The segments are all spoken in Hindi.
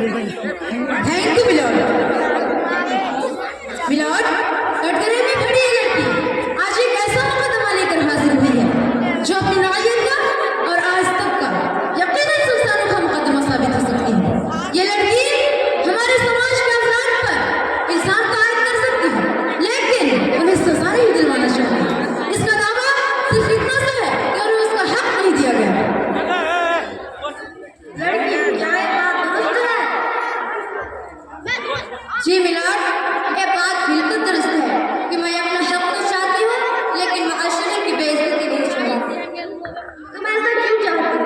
Thank you milord. मिलॉर्ड, कटघरे में खड़ी है लड़की आज एक ऐसा मुकदमा लेकर हाजिर हुई है जो अपनी नौयत का और आज तक का यकीनन सुल्तानों का मुकदमा साबित हो सकती है। ये लड़की हमारे समाज के अफराद पर इल्जाम आयद कर सकती है, लेकिन उन्हें सजा नहीं दिलवाना चाहिए। इसका दावा सिर्फ इतना सा है कि उन्हें उसका हक नहीं दिया गया। जी मिलॉर्ड, ये बात बिल्कुल दुरुस्त है कि मैं अपना हक तो चाहती हूँ, लेकिन माशरे की बेइज्जती नहीं चाहती। तुम ऐसा क्यों चाहती हो?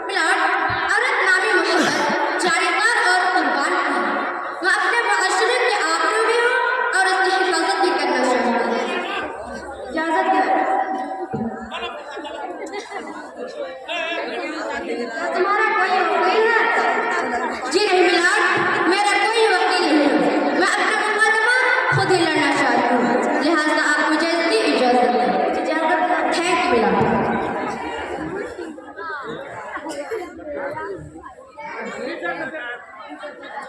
मिलॉर्ड, औरत नामी मोहब्बत जारीदार और कुर्बान है। मैं अपने माशरे के आबरू भी हूँ और उसकी हिफाजत भी करना चाहती हूँ। इजाजत है। तुम्हारा कोई वकील है? जी नहीं मिलॉर्ड, मेरा कोई वकील नहीं है। मैं अपना मुकदमा खुद ही लड़ना चाहती हूँ, लिहाजा आप मुझे इसकी इजाजत दें। इजाजत। Thank you milord.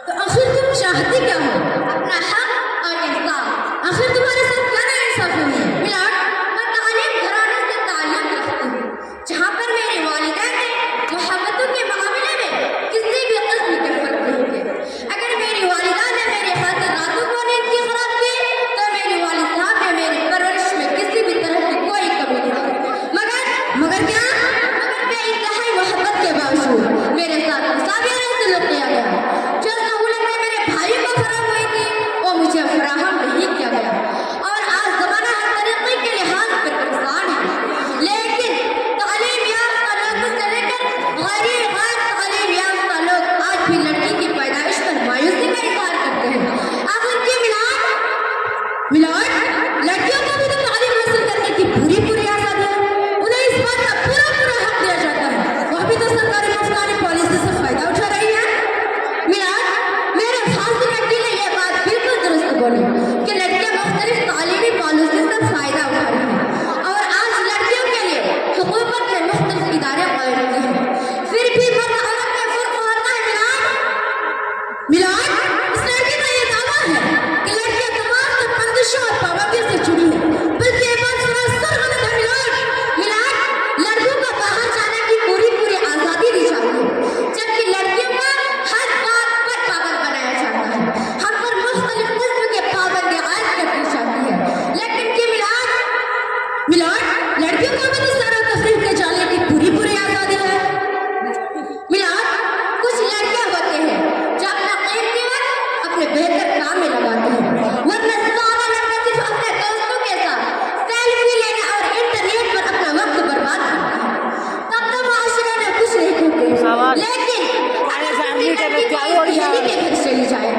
तो आखिर तुम चाहती क्या हो? अपना हक और इंसाफ। आखिर तुम्हारे साथ क्या नाइंसाफी हुई है? मिलॉर्ड, मैं तालीम घराने से ताल्लुक रखती हूँ, जहाँ पर मेरी वालिदा ने मोहब्बतों के मामले में किसी भी किस्म के फर्क नहीं किए। अगर मेरी वालिदा ने मेरे खातिर रातों को नींद की खराब की, तो मेरी वालिद साहब ने मेरी परवरिश में किसी भी तरह की कोई कमी नहीं की। मगर क्या इंतहाई मोहब्बत के बावजूद मेरे साथ मुसावियाना सलूक किया गया। जो सहूलतें मेरे भाई को फराहम हुई थी, वो मुझे फराहम नहीं किया गया। और आज ज़माना हर तरीके के लिहाज पर परेशान है, लेकिन तालीम याफ्ता लोगों से लेकर गैर तालीम याफ्ता लोग आज भी लड़की की पैदाइश पर मायूसी का इजहार करते हैं। आखिर क्यों मिलॉर्ड, लड़कियों को भी तो तालीम हासिल करने की पूरी आज़ादी है। उन्हें इस बात का पूरा हक दिया जाता है। वह भी तो सरकारी मुफ्तानी पॉलिसी से फायदा उठा रही है। मिलॉर्ड, मेरे फाजिल वकील ने यह बात बिल्कुल दुरुस्त बोली कि लड़कियां मुख्तलिफ तालीमी पॉलिसी से फायदा उठा रही हैं और आज लड़कियों के लिए हुकूमत ने मुख्तलिफ इदारे कायम किए हैं। फिर भी मर्द औरत में फर्क होता है। मिलॉर्ड, इस लड़की का यह दावा है कि लड़कियां तमाम तर बंदिशों और पाबंदियों से जुड़ी हैं, बल्कि ये बात सरासर गलत है। मिलॉर्ड, लड़कियों को बाहर जाने की पूरी आज़ादी दी जाती है, जबकि लड़कियों को हर बात पर पाबंद बनाया जाता है। हम पर मुख्तलिफ किस्म के पाबंदी आयद कर दी जाती है, लेकिन कि मिलॉर्ड, लड़कियों को भी तो सैर और तफरीह के जाने की पूरी आज़ादी है। मिलॉर्ड, कुछ लड़कियां होते हैं जो अपना कीमती वक्त अपने बेहतर काम में लगाते हैं, वरना सारा लड़का सिर्फ अपने दोस्तों के साथ सेल्फी लेने और इंटरनेट पर अपना वक्त बर्बाद करता है। तब तो माशरे में कुछ नहीं होते, लेकिन अगर किसी लड़की को यही के घर चली जाए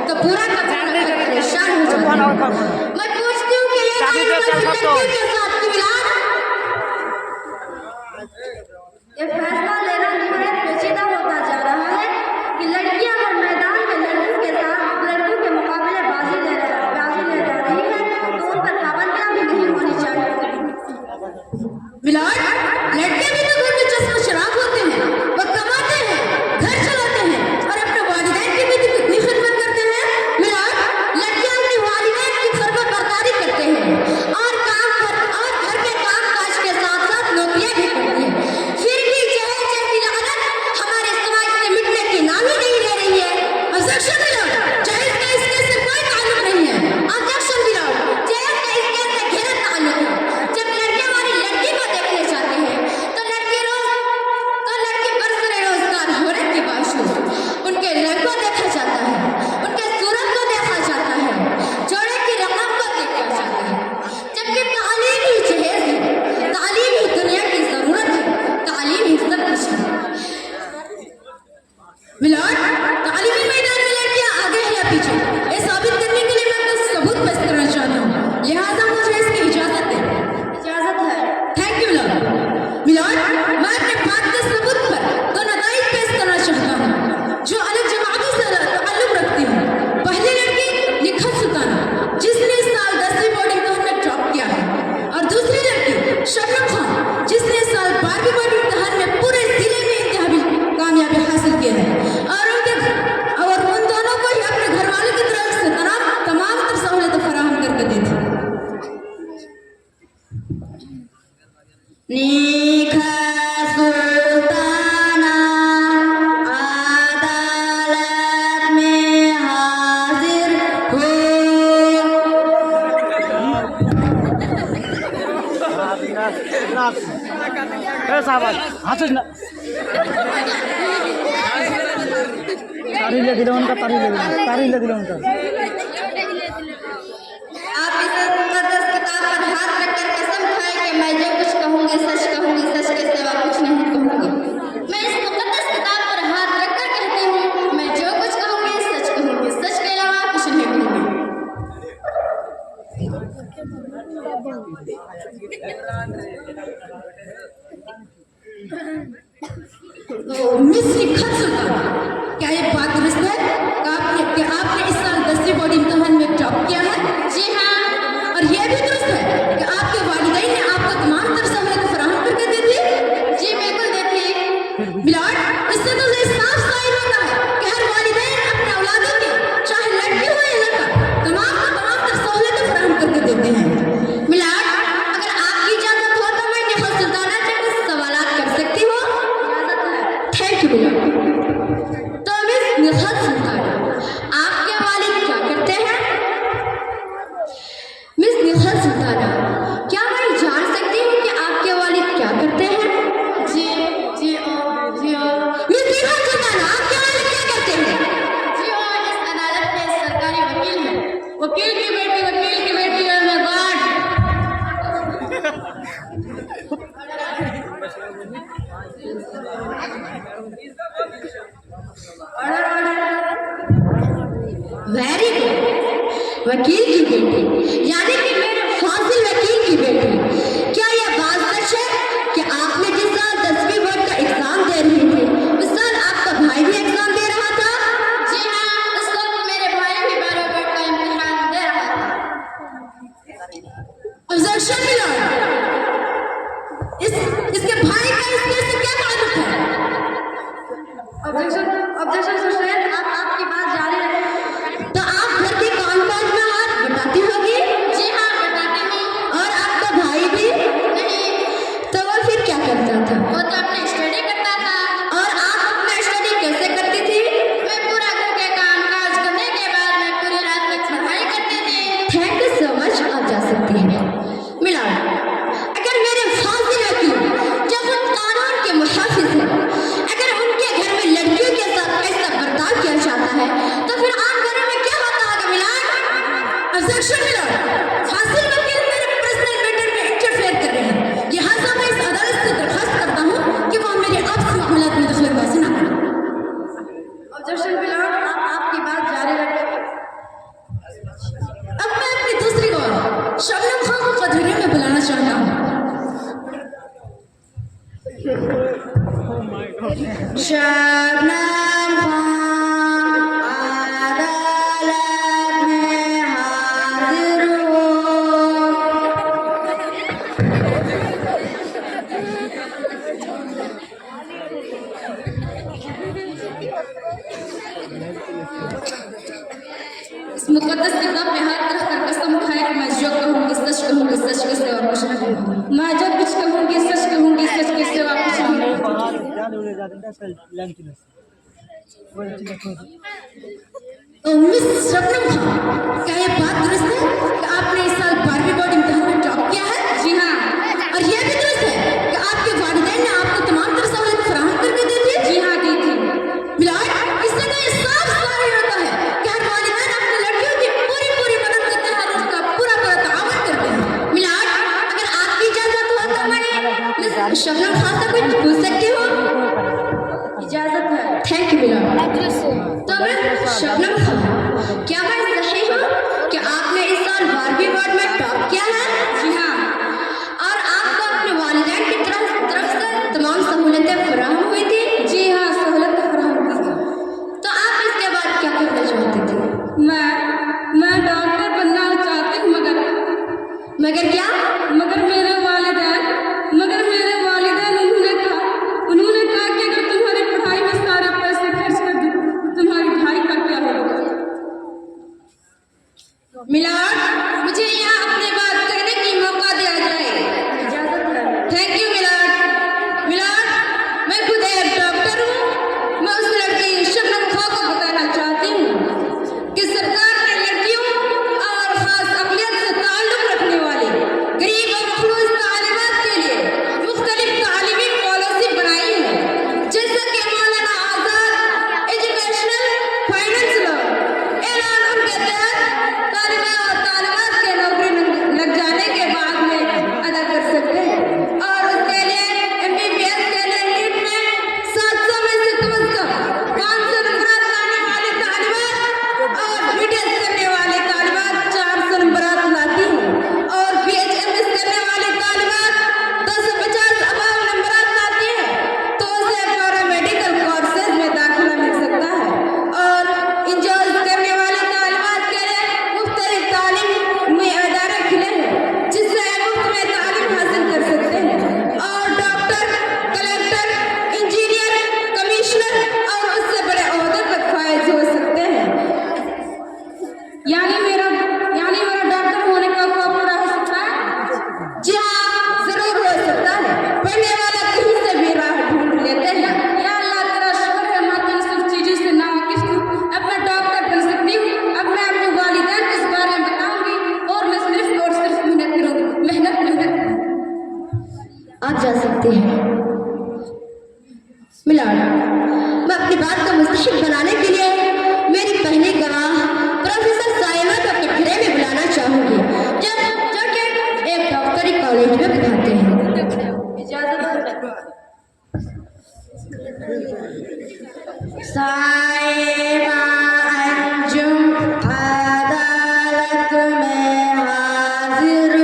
तो पूरा का पूरा घर परेशान हो जाता है। मैं पूछती हूँ कि ये लड़कियों के साथ क्यों मिलॉर्ड? ये फैसला लेना निहायत पेचीदा होता जा रहा है कि लड़कियां अगर मैदान में लड़कों के मुकाबले बाजी ले जा रही है तो उन पर पाबंदियां भी नहीं होनी चाहिए। मिलॉर्ड, लड़के भी तो घर में चश्मा शराब होते हैं, वो कमाते हैं, घर चलाते हैं और अपने वालिदैन की भी कितनी खिदमत करते हैं। मिलॉर्ड, लड़कियां अपनी वालिदैन की फरमाबरदारी करते हैं और घर के काम काज के साथ साथ नौकरियां भी करती हैं। फिर भी जहेज जैसी लानत हमारे समाज से मिटने की नाम ही नहीं ले रही है। ऑब्जेक्शन मिलॉर्ड, जहेज का इस केस से कोई ताल्लुक नहीं है। ऑब्जेक्शन मिलॉर्ड, जहेज का इस केस से गहरा ताल्लुक है। जब लड़के हमारी लड़की को देखने जाते हैं तो लड़की बरसरे रोजगार होने के बावजूद उनके रंग को देखा जाता है, उनके सूरत को देखा जाता है, जोड़े की रकम को देखा जाता है, जबकि तालीम ही जहेज है, तालीम ही दुनिया की जरूरत है, तालीम ही सब कुछ है। मिलॉर्ड, तालीमी मैदान में लड़कियां आगे है या पीछे, ये साबित करने के लिए मैं कुछ सबूत पेश करना चाहता हूँ, लिहाजा मुझे इसकी इजाजत है। थैंक यू मिलॉर्ड, मैं अपने बात के सबूत पर दो नताइज पेश करना चाहता हूँ जो अलग जमातों से ताल्लुक रखती हैं। पहली लड़की निखत सुल्ताना, जिसने इस साल 10वीं बोर्डिंग इम्तिहान में टॉप किया है, और दूसरी लड़की शबनम खान, जिसने इस साल 12वीं बोर्डिंग इम्तिहान में पूरे जिले में इंतहाई कामयाबी हासिल की है। और नेखा सुल्ताना अदालत में हाजिर हो। तारी ले दिले उनका तारी ले दिले उनका। आप इस मुकद्दस किताब पर हाथ रखकर कसम खाएं कि मैं जो कुछ कहूँगी सच कहूँगी, सच के सिवा कुछ नहीं कहूँगी। मैं इस मुकद्दस किताब पर हाथ रखकर कहती हूँ, मैं जो कुछ कहूँगी सच कहूँगी, सच के अलावा कुछ नहीं कहूँगी। तो मिस्री खत सुल्तान, क्या ये बात दुरुस्त है कि आपने इस साल 10वीं बोर्ड इम्तिहान में टॉप किया है? जी हाँ। और ये भी दुरुस्त है कि आपके वालिदैन ने आपको तमाम तरह सहूलियत फराहम करके दी थी? जी बिल्कुल दी थी। मिलाद, इससे तो ये साफ साबित होता है कि हर वालिदैन अपने औलादों के, चाहे लड़की हो या लड़का, तमाम तरह सहूलियत फराहम करके देते हैं। मिलाद, अगर आपकी इजाजत हो तो मैं नेहा सुल्ताना से कुछ सवालात कर सकती हूँ? थैंक यू मिलाद। तो मिस नेहा सुल्ताना, आपके वालिद क्या करते हैं? मिस नेहा सुल्ताना, क्या मैं जान सकती हूँ कि आपके वालिद क्या करते हैं? जी मिस नेहा सुल्ताना, आपके वालिद क्या करते हैं? जी इस अदालत में सरकारी वकील हैं। वकील की बेटी और मैं गार्ड। वेरी गुड, वकील की बेटी, यानी कि मेरे फाजिल वकील की बेटी। क्या यह बात सच है कि आपने जिस साल 10वीं बोर्ड का एग्जाम दे रही थी, उस साल आपका भाई भी एग्जाम दे रहा था? जी हाँ, उस वक्त मेरे भाई भी 12 बोर्ड का इम्तिहान दे रहा था। ऑब्जेक्शन मिलॉर्ड, इसके भाई का इस केस से क्या ताल्लुक है? ऑब्जेक्शन सुशैन, आप आपकी बात जारी रखें। तो आप घर के कामकाज में हाथ बटाती होगी? जी हाँ, बटाती हूँ। और आपका भाई भी? नहीं। तो वो फिर क्या करता था? वो तो अपनी स्टडी करता था। और आप अपना स्टडी कैसे करती थी? मैं पूरा घर के कामकाज करने के बाद मैं पूरी रात तक पढ़ाई करती थी। थैंक यू सो मच, आप जा सकती हैं। मिलाद, अगर मेरे फाजिल वकील, जो खुद कानून के मुहाफिज हैं, अगर उनके घर में लड़कियों के साथ ऐसा बर्ताव किया जाता है तो फिर आम घरों में क्या होता होगा? मिलाद, ऑब्जेक्शन मिलाद, फाजिल वकील मेरे पर्सनल मैटर में इंटरफेयर कर रहे हैं। लिहाजा मैं इस अदालत से दरख्वास्त करता हूँ कि वो मेरे आपसी मामलात में दखलंदाजी न करें। ऑब्जेक्शन मिलाद, आप आपकी बात जारी रखें। अब मैं अपनी दूसरी गौर शबनम खान को कधरिया में बुलाना चाहता हूँ। शबनम खान, अदालत में हाजिर हो। इस मुकद्दस किताब में हाथ रखकर कसम खाए कि मैं जो कहूँगी सच कहूँगी, सच के सिवा कुछ नहीं कहूँगी। मैं जो कुछ कहूँगी सच कहूँगी, सच के सिवा कुछ नहीं कहूँगी। तो मिस शबनम खान, क्या ये बात दुरुस्त है कि आपने इस साल 12वीं बोर्ड इम्तिहान में टॉप किया है? जी हाँ। और यह भी दुरुस्त है कि आपके वालिदैन ने आपको तमाम तरह सहूलियत फराहम करके दी थी? जी हाँ, दी थी। मिलाद, इससे तो ये साफ साबित होता है कि हर वालिदैन अपनी लड़कियों की पूरी मदद करते हैं और उसका पूरा ताआवुन करते हैं। मिलाद, अगर आपकी इजाजत हो तो मैं शबनम खान से कुछ पूछ सकती हूँ? इजाजत है। थैंक यू मिलाद। तो मैं शबनम खान, क्या मैं सही हूँ कि आपने इस साल 12वीं बोर्ड में टॉप किया है? जी हाँ। और आपको अपने वालिदैन की तरफ से तमाम सहूलियतें फराहम हुई थी? जी हाँ, सहूलियतें फराहम हुई थी। तो आप इसके बाद क्या करना चाहती थी? मैं डॉक्टर बनना चाहती हूँ, मगर क्या? मगर मेरे वालिदैन उन्होंने कहा कि अगर तुम्हारी पढ़ाई में सारे पैसे खर्च कर दूँ तो तुम्हारे भाई का क्या होगा? आप जा सकते हैं। मिलाड, मैं अपनी बात को मुस्तहिक बनाने के लिए मेरी पहली गवाह प्रोफेसर साइमा को कटघरे में बुलाना चाहूंगी, जो कि एक डॉक्टरी कॉलेज में पढ़ाते हैं। इजाजत साइमा अंजुम अदालत में हाजिर हो।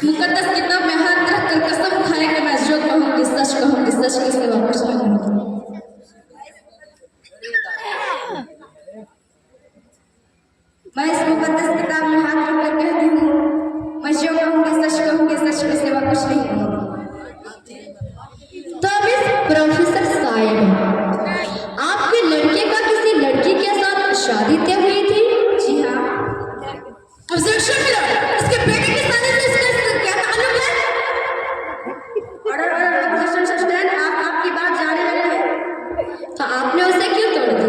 मुकद्दस किताब में हाथ रखकर कसम खाए कि मैं जो कहूँगी सच कहूँगी, सच के सिवा कुछ नहीं कहूँगी। मैं इस मुकद्दस किताब में हाथ रखकर कहती हूँ, मैं जो कहूँगी सच कहूँगी, सच के सिवा कुछ नहीं कहूँगी। तो मिस प्रोफेसर साइब, आपके लड़के का किसी लड़की के साथ शादी तय हुई थी? जी हाँ। ऑब्जेक्शन मिला, इसके बेटे की शादी से इसका क्या ताल्लुक है? Order objection sustain. आप आपकी बात जारी रखिए। तो आपने उसे क्यों तोड़ दी?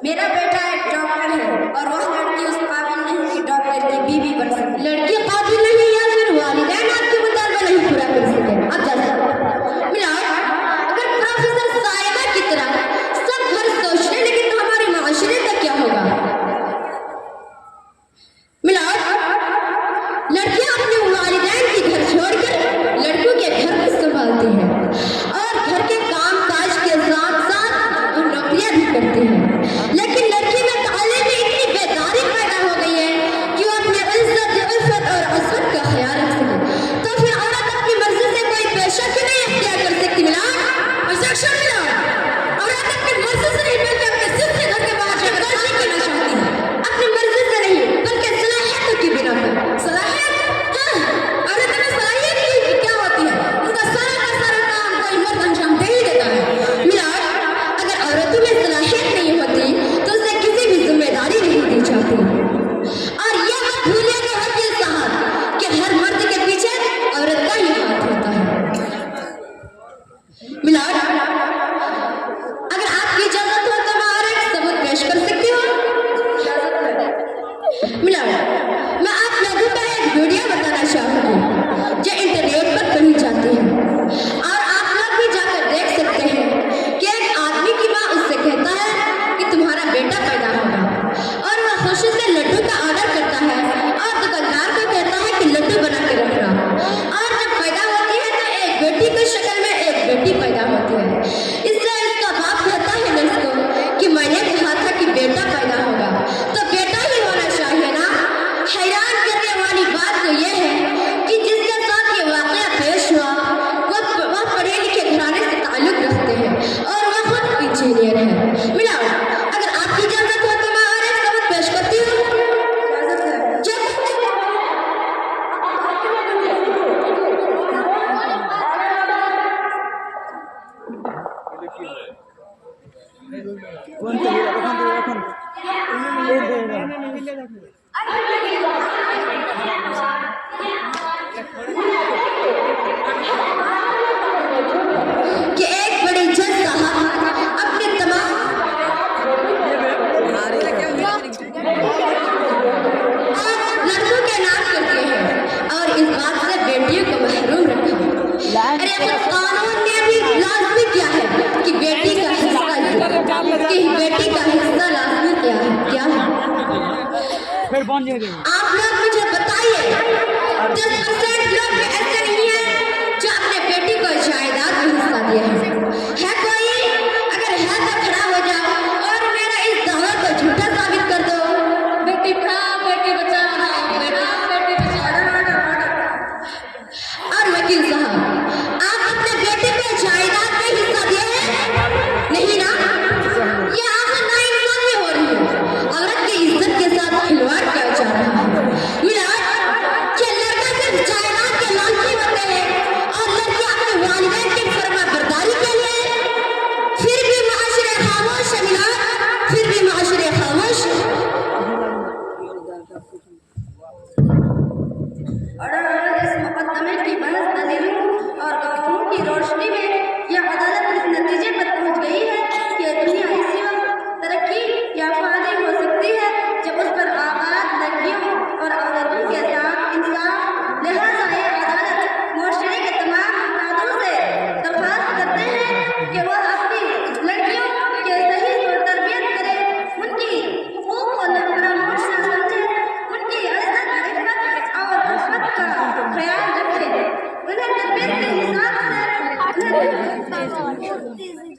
मेरा बेटा एक डॉक्टर है और वह लड़की उस काबिल नहीं कि डॉक्टर की बीवी बन सके। लड़की काबिल नहीं या फिर वालिदैन आपके मुतालबा नहीं पूरा कर सके? अब जा सकते। मिलाड, अगर प्रोफेसर साइमा की तरह सब घर सोचने लगे तो हमारे माशरे का क्या होगा? मिलाड, लड़कियां अपने वालिदैन के घर छोड़कर लड़कों के घर को संभालती हैं और घर के काम काज के साथ साथ वो नौकरियां भी करती हैं, लेकिन लड़की में तालीम में इतनी बेदारी पैदा हो गई है कि वो अपने इज्जत, इफ़्फ़त और असवत का ख्याल रख सके। तो फिर औरत अपनी मर्जी से कोई पेशा क्यों नहीं अख्तियार कर सकती? Maillard, objection Maillard. औरत अपनी मर्जी से नहीं बल्कि अपने जिद से घर के बाहर जाकर करना चाहती है, अपनी मर्जी से नहीं बल्कि सलाहियतों की बिना पर। सलाहियत? हाँ, औरत में सलाहियत की क्या होती है? उनका सारा का सारा काम कोई मर्द अंजाम दे ही देता है। मिलाड, अगर औरतों में सलाहियत नहीं होती तो उसे किसी भी जिम्मेदारी नहीं दी जाती। और यह मत भूलिएगा वकील साहब कि हर मर्द के पीछे औरत का ही हाथ होता है। मिलाड, अगर आपकी इजाजत हो तो मैं और एक सबूत पेश कर सकती हूँ? मिलाड, मैं आप लोगों को एक वीडियो बताना चाहूँगी जो इंटरनेट पर पढ़ी जाती है और आप लोग भी जाकर देख सकते हैं कि एक आदमी की माँ उससे कहता है कि तुम्हारा बेटा पैदा होगा और वह खुशी से लड्डू का ऑर्डर करता है और दुकानदार को कहता है कि लड्डू बना के रखना। और जब पैदा होती है तो एक बेटी की शक्ल में एक बेटी पैदा होती है। इससे इसका बाप कहता है नर्स को कि मैंने कहा था कि बेटा पैदा होगा तो बेटा ही होना चाहिए ना। हैरान करने वाली बात तो यह है कि जिसके साथ ये वाकया पेश हुआ वह पढ़े लिखे घराने से ताल्लुक रखते हैं और वह खुद इंजीनियर है। मिलाड, अगर आपकी इजाजत हो तो मैं और एक सबूत पेश करती हूँ। कि एक बड़े जज साहब अपने तमाम लड़कों के नाम करते हैं और इस बात से बेटियों को महरूम रखा। अरे कानून ने भी लाजमी किया है कि बेटी का हिस्सा लाजमी क्या है? क्या है? आप लोग मुझे बताइए, 10% लोग ऐसे नहीं है जो अपने बेटी को जायदाद में हिस्सा दिया है कोई? अगर है तो खड़ा हो जाओ और मेरा इस दावा को झूठा साबित कर दो। बेटी पढ़ाओ, बेटी बचाओ, बेटी बचाओ। और वकील साहब, आप अपने बेटे को जायदाद में हिस्सा दिए हैं? नहीं ना? ये आखिर नाइंसाफी हो रही है। औरत की इज्जत के साथ खिलवाड़ किया जा रहा है। मिलाड, क्या लड़का सिर्फ जायदाद के लालची होते हैं और लड़की अपने वालिदैन की फरमाबरदारी के लिए? फिर भी माशरे खामोश है। मिलाड, फिर भी माशरे खामोश है। इस मुकदमे की बहस दलीलों और गवाहों की रोशनी में यह अदालत इस नतीजे पर पहुंच गई है कि दुनिया बहुत इजी